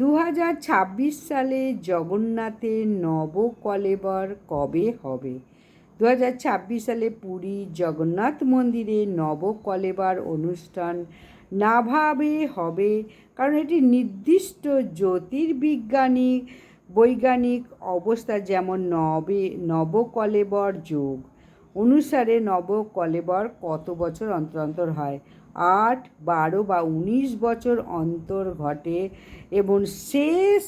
2026 সালে জগন্নাথের নবকলেবর কবে হবে? 2026 সালে পুরী জগন্নাথ মন্দিরে নবকলেবর অনুষ্ঠান নাভাবে হবে, কারণ এটি নির্দিষ্ট বৈজ্ঞানিক অবস্থা যেমন নবকলেবর যোগ অনুসারে নবকলেবর কত বছর অন্তর অন্তর হয়? 8, 12 বা 19 বছর অন্তর ঘটে এবং শেষ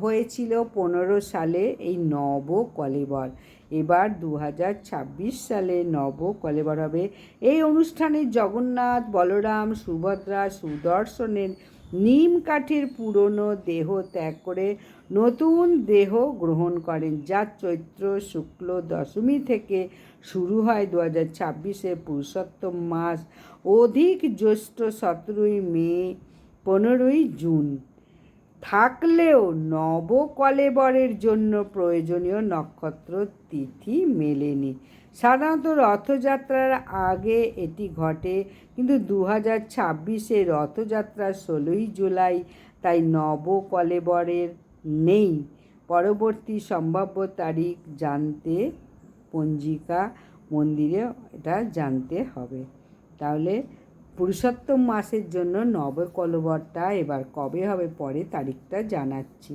হয়েছিল 15 সালে এই নবকলেবর। এবার 2026 সালে নবকলেবর হবে। এই অনুষ্ঠানে জগন্নাথ, বলরাম, সুভদ্রা, সুদর্শনের নিম কাঠের পুরনো দেহ ত্যাগ করে নতুন দেহ গ্রহণ করেন, যা চৈত্র শুক্ল দশমী থেকে শুরু হয়। 2026-এর পুরুষোত্তম মাস অধিক জ্যৈষ্ঠ 17ই মে 15ই জুন থাকলেও নবকলেবরের জন্য প্রয়োজনীয় নক্ষত্র তিথি মেলেনি। সাধারণত রথযাত্রার আগে এটি ঘটে, কিন্তু 2026-এ রথযাত্রা 16ই জুলাই, তাই নবকলেবরের নেই। পরবর্তী সম্ভাব্য তারিখ জানতে পঞ্জিকা মন্দিরে এটা জানতে হবে। তাহলে পুরুষোত্তম মাসের জন্য নবকলেবরটা এবার কবে হবে পরে তারিখটা জানাচ্ছি।